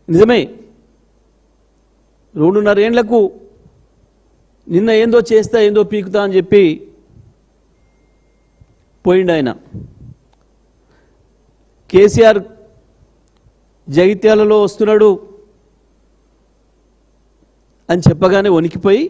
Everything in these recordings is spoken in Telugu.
నిజమే 2.5 ఏళ్లకు నిన్న ఏందో చేస్తా ఏందో పీకుతా అని చెప్పి పోయిండు ఆయన. కేసీఆర్ జగిత్యాలలో వస్తున్నాడు అని చెప్పగానే వణికిపోయి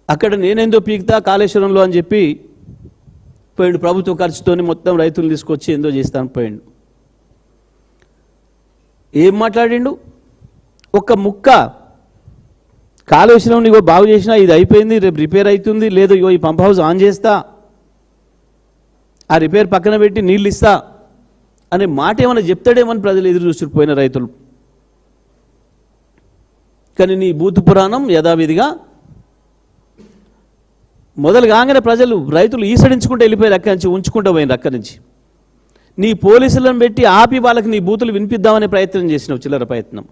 అక్కడ నేనేందో పీకుతా కాళేశ్వరంలో అని చెప్పి పోయిండు. ప్రభుత్వ ఖర్చుతోని మొత్తం రైతులు తీసుకొచ్చి ఏందో చేస్తాను పోయిండు. ఏం మాట్లాడిండు? ఒక్క ముక్క కాళేశ్వరం ఇగో బాగు చేసినా ఇది అయిపోయింది, రేపు రిపేర్ అవుతుంది, లేదు ఇగో ఈ పంప్ హౌస్ ఆన్ చేస్తా, ఆ రిపేర్ పక్కన పెట్టి నీళ్ళు ఇస్తా అనే మాట ఏమైనా చెప్తాడేమని ప్రజలు ఎదురు చూసిపోయిన రైతులు. కానీ నీ బూతు పురాణం యథావిధిగా మొదలు కాగానే ప్రజలు రైతులు ఈసడించుకుంటూ వెళ్ళిపోయారు, అక్కడి నుంచి ఉంచుకుంటూ పోయినారు. అక్కడి నుంచి నీ పోలీసులను పెట్టి ఆపి వాళ్ళకి నీ బూతులు వినిపిద్దామనే ప్రయత్నం చేసినావు, చిల్లర ప్రయత్నం.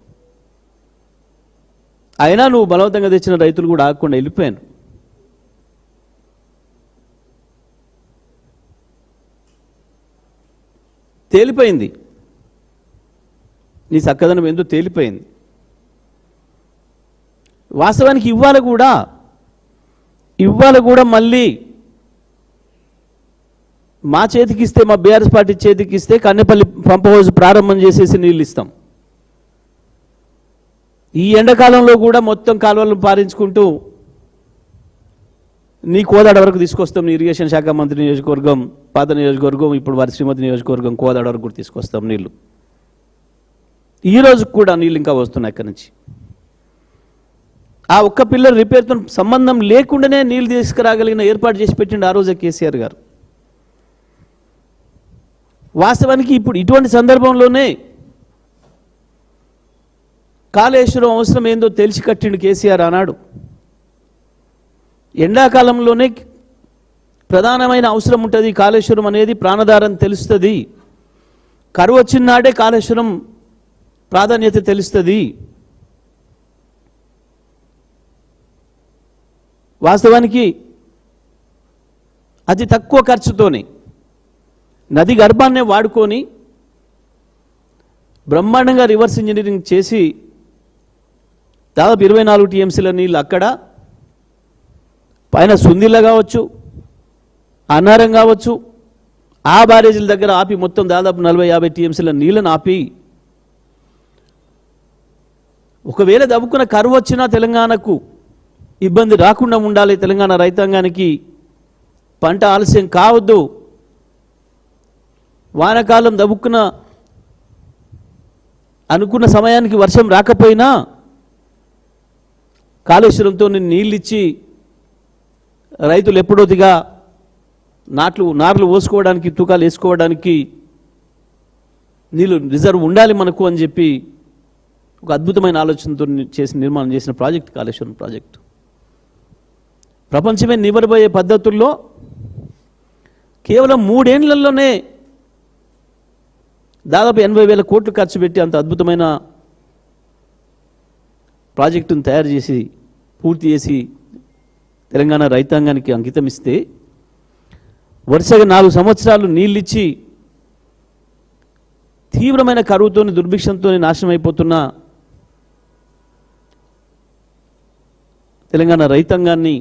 అయినా నువ్వు బలవంతంగా తెచ్చిన రైతులు కూడా ఆగకుండా వెళ్ళిపోయాను. తేలిపోయింది నీ చక్కదనం ఏందో తేలిపోయింది. వాస్తవానికి ఇవాళ కూడా మళ్ళీ మా చేతికి ఇస్తే, మా బీఆర్ఎస్ పార్టీ చేతికి ఇస్తే కన్నెపల్లి పంప్ హౌస్ ప్రారంభం చేసేసి నీళ్ళు ఇస్తాం. ఈ ఎండాకాలంలో కూడా మొత్తం కాలువలను పారించుకుంటూ నీ కోదాడ వరకు తీసుకొస్తాం. నీ ఇరిగేషన్ శాఖ మంత్రి నియోజకవర్గం, పాత నియోజకవర్గం, ఇప్పుడు వారి శ్రీమతి నియోజకవర్గం కోదాడ వరకు కూడా తీసుకొస్తాం నీళ్ళు. ఈరోజు కూడా నీళ్ళు ఇంకా వస్తున్నాయి అక్కడి నుంచి. ఆ ఒక్క పిల్లర్ రిపేర్తో సంబంధం లేకుండానే నీళ్ళు తీసుకురాగలిగిన ఏర్పాటు చేసి పెట్టిండు ఆ రోజే కేసీఆర్ గారు. వాస్తవానికి ఇప్పుడు ఇటువంటి సందర్భంలోనే కాళేశ్వరం అవసరం ఏందో తెలిసి కట్టిండు కేసీఆర్ ఆనాడు. ఎండాకాలంలోనే ప్రధానమైన అవసరం ఉంటుంది, కాళేశ్వరం అనేది ప్రాణధారం తెలుస్తుంది, కరువు వచ్చినాడే కాళేశ్వరం ప్రాధాన్యత తెలుస్తుంది. వాస్తవానికి అతి తక్కువ ఖర్చుతోనే నది గర్భాన్నే వాడుకొని బ్రహ్మాండంగా రివర్స్ ఇంజనీరింగ్ చేసి దాదాపు 24 టీఎంసీల నీళ్ళు అక్కడ పైన సుందిల్ల కావచ్చు, అన్నారం కావచ్చు, ఆ బ్యారేజీల దగ్గర ఆపి మొత్తం దాదాపు 40-50 టీఎంసీల నీళ్ళను ఆపి, ఒకవేళ దవ్వుకున్న కరువు వచ్చినా తెలంగాణకు ఇబ్బంది రాకుండా ఉండాలి, తెలంగాణ రైతాంగానికి పంట ఆలస్యం కావద్దు, వానాకాలం దవ్వుకున్న అనుకున్న సమయానికి వర్షం రాకపోయినా కాళేశ్వరంతో నీళ్ళు ఇచ్చి రైతులు ఎప్పుడోదిగా నార్లు పోసుకోవడానికి, తూకాలు వేసుకోవడానికి నీళ్ళు రిజర్వ్ ఉండాలి మనకు అని చెప్పి ఒక అద్భుతమైన ఆలోచనతో నిర్మాణం చేసిన ప్రాజెక్ట్ కాళేశ్వరం ప్రాజెక్టు. ప్రపంచమే నివరబోయే పద్ధతుల్లో కేవలం 3 ఏళ్లలోనే దాదాపు 80,000 కోట్లు ఖర్చు పెట్టి అంత అద్భుతమైన ప్రాజెక్టును తయారు చేసి పూర్తి చేసి తెలంగాణ రైతాంగానికి అంకితం ఇస్తే, వరుసగా 4 సంవత్సరాలు నీళ్ళిచ్చి తీవ్రమైన కరువుతో దుర్భిక్షంతో నాశనం అయిపోతున్న తెలంగాణ రైతాంగాన్ని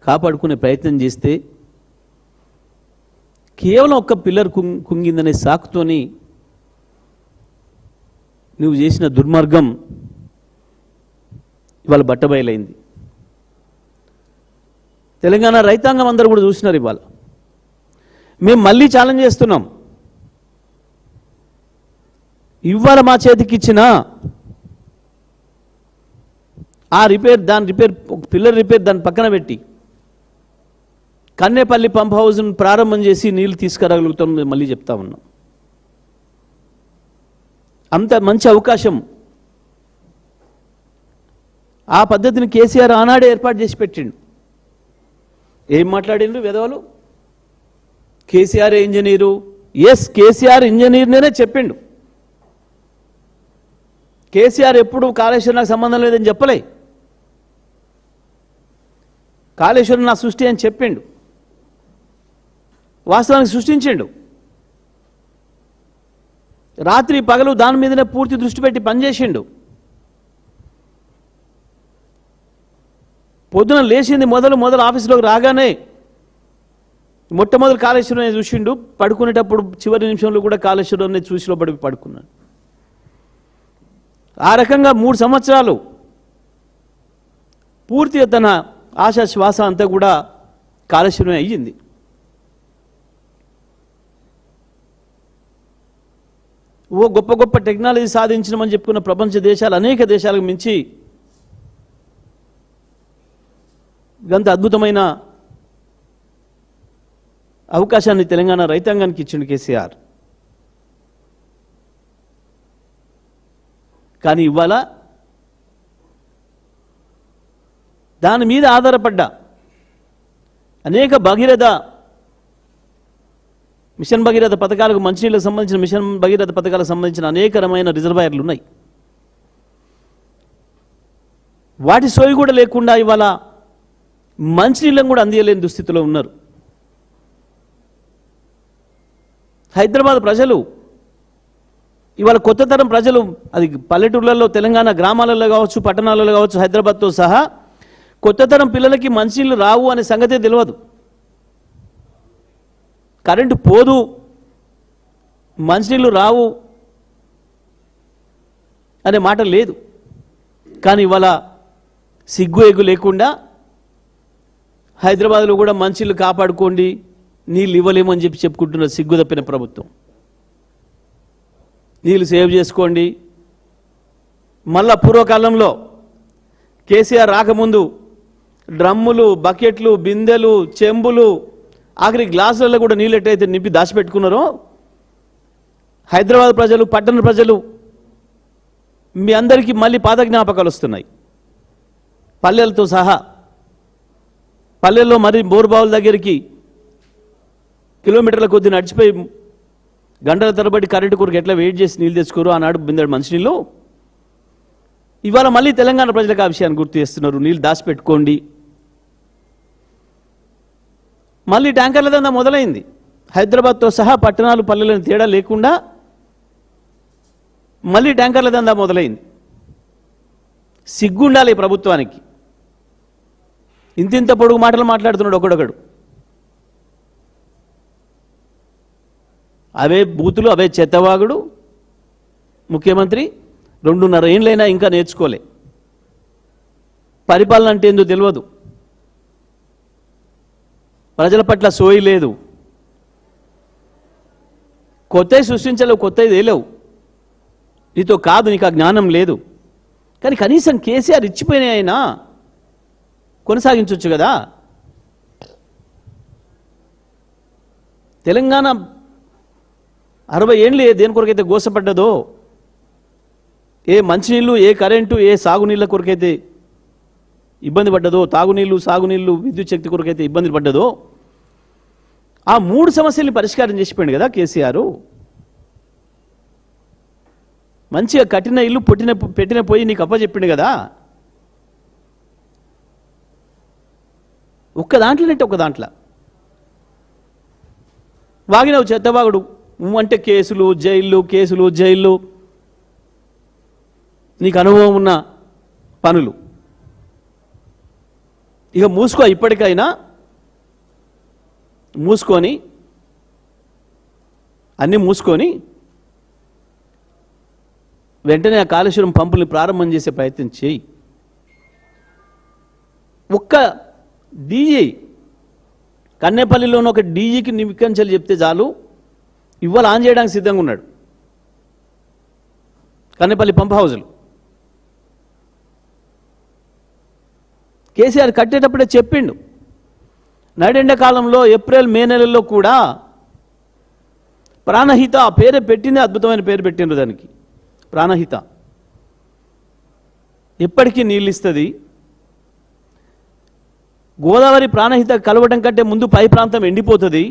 కాపాడుకునే ప్రయత్నం చేస్తే కేవలం ఒక్క పిల్లర్ కుంగిందనే సాకుతోని నువ్వు చేసిన దుర్మార్గం ఇవాళ బట్టబయలైంది. తెలంగాణ రైతాంగం అందరూ కూడా చూసినారు. ఇవాళ మేము మళ్ళీ ఛాలెంజ్ చేస్తున్నాం. ఇవాళ మా చేతికి ఇచ్చిన ఆ రిపేర్, పిల్లర్ రిపేర్ దాని పక్కన పెట్టి కన్నేపల్లి పంప్ హౌస్ను ప్రారంభం చేసి నీళ్ళు తీసుకురాగలుగుతాం. మళ్ళీ చెప్తా ఉన్నాం. అంత మంచి అవకాశం, ఆ పద్ధతిని కేసీఆర్ ఆనాడే ఏర్పాటు చేసి పెట్టిండు. ఏం మాట్లాడిండు వెధవలు? కేసీఆర్ ఇంజనీరు. ఎస్, కేసీఆర్ ఇంజనీర్నే చెప్పిండు. కేసీఆర్ ఎప్పుడు కాళేశ్వరం నాకు సంబంధం లేదని చెప్పలే. కాళేశ్వరం నా సృష్టి అని చెప్పిండు. వాస్తవానికి సృష్టించిండు. రాత్రి పగలు దాని మీదనే పూర్తి దృష్టి పెట్టి పనిచేసిండు. పొద్దున లేచింది మొదలు ఆఫీసులోకి రాగానే మొట్టమొదటి కాళేశ్వరం చూసిండు. పడుకునేటప్పుడు చివరి నిమిషంలో కూడా కాళేశ్వరం చూసి లోపడి పడుకున్నాడు. ఆ రకంగా 3 సంవత్సరాలు పూర్తిగా తన ఆశా శ్వాస అంతా కూడా కాళేశ్వరం అయ్యింది. ఓ గొప్ప గొప్ప టెక్నాలజీ సాధించమని చెప్పుకున్న ప్రపంచ దేశాలు అనేక దేశాలకు మించి గంత అద్భుతమైన అవకాశాన్ని తెలంగాణ రైతాంగానికి ఇచ్చిండు కేసీఆర్. కానీ ఇవాళ దాని మీద ఆధారపడ్డ అనేక మిషన్ భగీరథ పథకాలకు, మంచినీళ్ళకు సంబంధించిన మిషన్ భగీరథ పథకాలకు సంబంధించిన అనేక రకమైన రిజర్వాయర్లు ఉన్నాయి. వాటి సోయి కూడా లేకుండా ఇవాళ మంచినీళ్ళను కూడా అందియలేని దుస్థితిలో ఉన్నారు. హైదరాబాద్ ప్రజలు ఇవాళ కొత్త తరం ప్రజలు, అది పల్లెటూళ్ళల్లో, తెలంగాణ గ్రామాలలో కావచ్చు, పట్టణాలలో కావచ్చు, హైదరాబాద్తో సహా కొత్త తరం పిల్లలకి మంచినీళ్ళు రావు అనే సంగతే తెలియదు. కరెంటు పోదు, మంచినీళ్ళు రావు అనే మాట లేదు. కానీ ఇవాళ సిగ్గు ఎగ్గు లేకుండా హైదరాబాద్లో కూడా మంచినీళ్ళు కాపాడుకోండి, నీళ్ళు ఇవ్వలేమని చెప్పుకుంటున్న సిగ్గు తప్పిన ప్రభుత్వం. నీళ్ళు సేవ్ చేసుకోండి. మళ్ళా పూర్వకాలంలో కేసీఆర్ రాకముందు డ్రమ్ములు, బకెట్లు, బిందెలు, చెంబులు, ఆఖరి గ్లాసులలో కూడా నీళ్ళు ఎట్టయితే నింపి దాచిపెట్టుకున్నారో హైదరాబాద్ ప్రజలు, పట్టణ ప్రజలు మీ అందరికీ మళ్ళీ పాత జ్ఞాపకాలు వస్తున్నాయి. పల్లెలతో సహా పల్లెల్లో మరి బోర్బావుల దగ్గరికి కిలోమీటర్ల కొద్ది నడిచిపోయి గంటల తరబడి కరెంటు కొరకు ఎట్లా వెయిట్ చేసి నీళ్ళు తెచ్చుకోరు ఆనాడు బిందెడు మంచినీళ్ళు. ఇవాళ మళ్ళీ తెలంగాణ ప్రజలకు ఆ విషయాన్ని గుర్తు చేస్తున్నారు. నీళ్ళు దాచిపెట్టుకోండి. మళ్ళీ ట్యాంకర్ల దందా మొదలైంది. హైదరాబాద్తో సహా పట్టణాలు, పల్లెలను తేడా లేకుండా మళ్ళీ ట్యాంకర్ల దందా మొదలైంది. సిగ్గుండాలి ప్రభుత్వానికి. ఇంతింత పొడుగు మాటలు మాట్లాడుతున్నాడు ఒకడొకడు. అవే బూతులు, అవే చెత్తవాగుడు. ముఖ్యమంత్రి 2.5 ఏళ్ళైనా ఇంకా నేర్చుకోలే. పరిపాలన అంటే ఏందో తెలియదు. ప్రజల పట్ల సోయి లేదు. కొత్తవి సృష్టించలేవు, కొత్తవి తేలేవు. నీతో కాదు, నీకు ఆ జ్ఞానం లేదు. కానీ కనీసం కేసీఆర్ ఇచ్చిపోయిన అయినా కొనసాగించవచ్చు కదా. తెలంగాణ 60 ఏళ్ళు దేని కొరకైతే గోసపడ్డదో, ఏ మంచినీళ్ళు, ఏ కరెంటు, ఏ సాగునీళ్ళ కొరకైతే ఇబ్బంది పడ్డదో, తాగునీళ్ళు, సాగునీళ్ళు, విద్యుత్ శక్తి కొరకైతే ఇబ్బంది పడ్డదో, ఆ 3 సమస్యల్ని పరిష్కారం చేసిపోయింది కదా కేసీఆర్. మంచిగా కట్టిన ఇల్లు పెట్టిన పోయి నీకు అప్పచెప్పిండు కదా. ఒక్క దాంట్లోనంటే ఒక్క దాంట్లో వాగినవు చెత్తవాగుడు. అంటే కేసులు, జైళ్ళు, నీకు అనుభవం ఉన్న పనులు. ఇక మూసుకో, ఇప్పటికైనా అన్నీ మూసుకొని వెంటనే ఆ కాళేశ్వరం పంపుల్ని ప్రారంభం చేసే ప్రయత్నం చేయి. ఒక్క డీజీ కన్నేపల్లిలోని ఒక డీజీకి నిమికంచెలు చెప్తే చాలు, ఇవాళ ఆన్ చేయడానికి సిద్ధంగా ఉన్నాడు. కన్నేపల్లి పంప్ హౌజులు కేసీఆర్ కట్టేటప్పుడే చెప్పిండు. నడెండకాలంలో ఏప్రిల్, మే నెలల్లో కూడా ప్రాణహిత ఆ పేరే పెట్టింది, అద్భుతమైన పేరు పెట్టిండ్రు దానికి, ప్రాణహిత. ఎప్పటికీ నీళ్ళు ఇస్తుంది. గోదావరి ప్రాణహిత కలవడం కంటే ముందు పై ప్రాంతం ఎండిపోతుంది.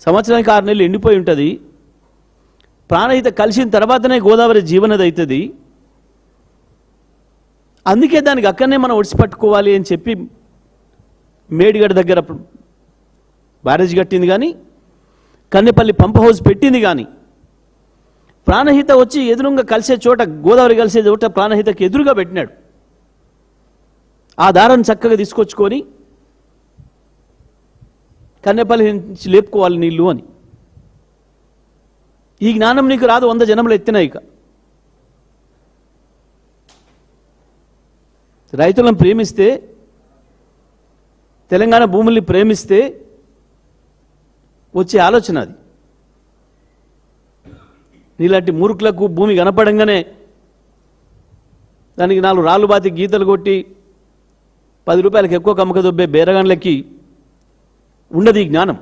సంవత్సరానికి 6 నెలలు ఎండిపోయి ఉంటుంది. ప్రాణహిత కలిసిన తర్వాతనే గోదావరి జీవనది అవుతుంది. అందుకే దానికి అక్కడనే మనం ఒడిసిపట్టుకోవాలి అని చెప్పి మేడిగడ్డ దగ్గర బ్యారేజ్ కట్టింది కానీ, కన్నెపల్లి పంప్ హౌస్ పెట్టింది కానీ, ప్రాణహిత వచ్చి ఎదురుగా కలిసే చోట, గోదావరి కలిసే చోట ప్రాణహితకి ఎదురుగా పెట్టినాడు. ఆ దారం చక్కగా తీసుకొచ్చుకొని కన్నెపల్లి నుంచి లేపుకోవాలి నీళ్ళు అని. ఈ జ్ఞానం నీకు రాదు 100 జనములు ఎత్తినా. ఇక రైతులను ప్రేమిస్తే, తెలంగాణ భూముల్ని ప్రేమిస్తే వచ్చే ఆలోచన అది. నీలాంటి మూర్ఖులకు భూమి కనపడంగానే దానికి 4 రాళ్ళు బాతి గీతలు కొట్టి 10 రూపాయలకు ఎక్కువ కమ్మక దొబ్బే బేరగాన్లకి ఉండదు ఈ జ్ఞానం.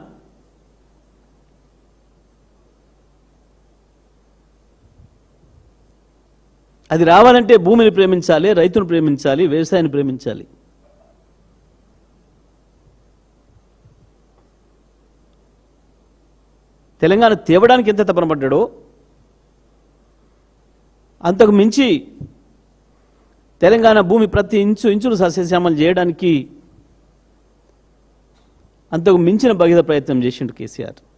అది రావాలంటే భూమిని ప్రేమించాలి, రైతును ప్రేమించాలి, వ్యవసాయాన్ని ప్రేమించాలి. తెలంగాణ తేవడానికి ఎంత తపన పడ్డాడో అంతకు మించి తెలంగాణ భూమి ప్రతి ఇంచును సస్యశ్యామలు చేయడానికి అంతకు మించిన భగీరథ ప్రయత్నం చేసిండు కేసీఆర్.